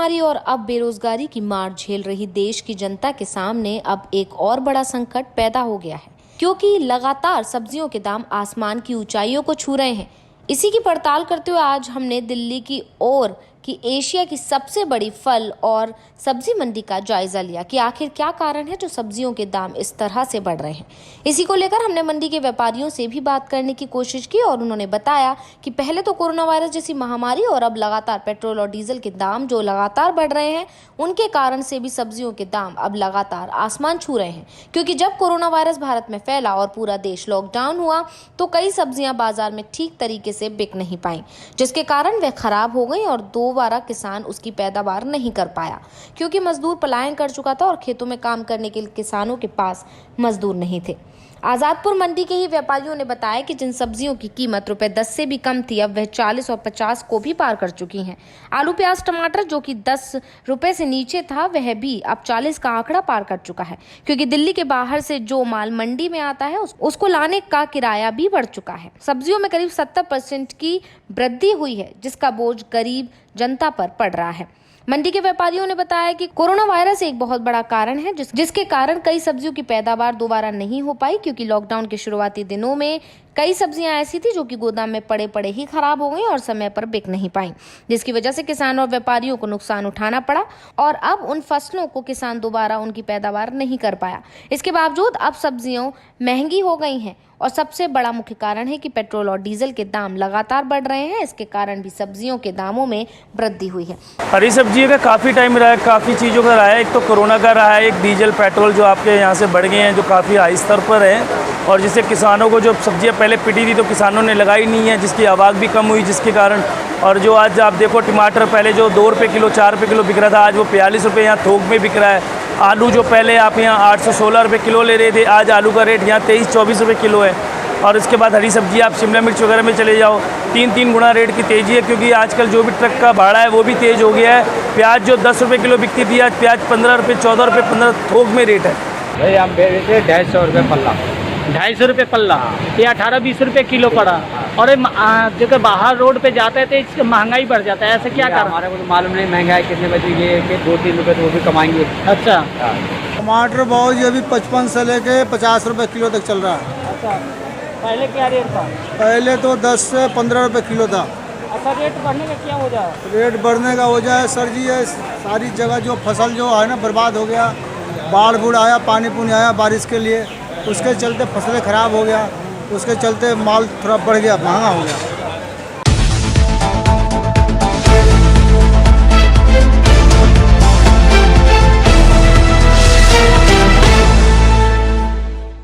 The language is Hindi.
महामारी और अब बेरोजगारी की मार झेल रही देश की जनता के सामने अब एक और बड़ा संकट पैदा हो गया है, क्योंकि लगातार सब्जियों के दाम आसमान की ऊंचाइयों को छू रहे हैं। इसी की पड़ताल करते हुए आज हमने दिल्ली की ओर कि एशिया की सबसे बड़ी फल और सब्जी मंडी का जायजा लिया कि आखिर क्या कारण है जो सब्जियों के दाम इस तरह से बढ़ रहे हैं। इसी को लेकर हमने मंडी के व्यापारियों से भी बात करने की कोशिश की और उन्होंने बताया कि पहले तो कोरोना वायरस जैसी महामारी और अब लगातार पेट्रोल और डीजल के दाम जो लगातार बढ़ रहे हैं, उनके कारण से भी सब्जियों के दाम अब लगातार आसमान छू रहे हैं। क्योंकि जब कोरोना वायरस भारत में फैला और पूरा देश लॉकडाउन हुआ तो कई सब्जियां बाजार में ठीक तरीके से बिक नहीं पाई, जिसके कारण वह खराब हो गई और दोबारा किसान उसकी पैदावार नहीं कर पाया, क्योंकि मजदूर पलायन कर चुका था और खेतों में काम करने के लिए किसानों के पास मजदूर नहीं थे। आजादपुर मंडी के ही व्यापारियों ने बताया कि जिन सब्जियों की कीमत ₹10 से भी कम थी, अब वह 40 और 50 को भी पार कर चुकी हैं। आलू, प्याज, टमाटर जो कि ₹10 से नीचे था, वह भी अब 40 का आंकड़ा पार कर चुका है, क्योंकि दिल्ली के बाहर से जो माल मंडी में आता है उसको लाने का किराया भी बढ़ चुका है। सब्जियों में करीब 70% की वृद्धि हुई है, जिसका बोझ गरीब जनता पर पड़ रहा है। मंडी के व्यापारियों ने बताया कि कोरोना वायरस एक बहुत बड़ा कारण है, जिसके कारण कई सब्जियों की पैदावार दोबारा नहीं हो पाई, क्योंकि लॉकडाउन के शुरुआती दिनों में कई सब्जियां ऐसी थी जो कि गोदाम में पड़े पड़े ही खराब हो गई और समय पर बिक नहीं पाई, जिसकी वजह से किसान और व्यापारियों को नुकसान उठाना पड़ा और अब उन फसलों को किसान दोबारा उनकी पैदावार नहीं कर पाया। इसके बावजूद अब सब्जियां महंगी हो गई हैं और सबसे बड़ा मुख्य कारण है कि पेट्रोल और डीजल के दाम लगातार बढ़ रहे हैं। इसके कारण भी सब्जियों के दामों में वृद्धि हुई है। हरी सब्जी का काफ़ी टाइम रहा है, काफ़ी चीज़ों का रहा है। एक तो कोरोना का रहा है, एक डीजल पेट्रोल जो आपके यहाँ से बढ़ गए हैं, जो काफ़ी हाई स्तर पर है, और जिससे किसानों को जो सब्जियाँ पहले पिटी थी तो किसानों ने लगाई नहीं है, जिसकी आवक भी कम हुई, जिसके कारण। और जो आज आप देखो टमाटर पहले जो ₹2 किलो, ₹4 किलो बिक रहा था, आज वो ₹42 यहाँ थोक में बिक रहा है। आलू जो पहले आप यहाँ 816 किलो ले रहे थे, आज आलू का रेट यहाँ 23-24 किलो है। और इसके बाद हरी सब्जी आप शिमला मिर्च वगैरह में चले जाओ, 3-3 गुना रेट की तेज़ी है, क्योंकि आजकल जो भी ट्रक का भाड़ा है वो भी तेज़ हो गया है। प्याज जो ₹10 किलो बिकती थी, आज प्याज ₹15, ₹14, थोक में रेट है। भाई हम बेचे ₹250 पल्ला। ₹250 पल्ला, ये 18-20 रुपये किलो पड़ा। और जगह बाहर रोड पे जाते हैं तो इसकी महंगाई बढ़ जाता है, ऐसे क्या कारण? हमारे को तो मालूम नहीं महंगाई कितने बजे ये कि 2-3 रुपये तो वो भी कमाएंगे। अच्छा, टमाटर बहुत ये भी 55 से लेके ₹50 किलो तक चल रहा है। अच्छा, पहले क्या रेट था? पहले तो 10 से ₹15 किलो था। अच्छा, रेट बढ़ने का क्या वजह है? रेट बढ़ने का वजह है सर जी, ये सारी जगह जो फसल जो है ना बर्बाद हो गया, बाढ़ बूढ़ आया, पानी पुनी आया बारिश के लिए, उसके चलते फसलें ख़राब हो गया, उसके चलते माल थोड़ा बढ़ गया, महंगा हो गया।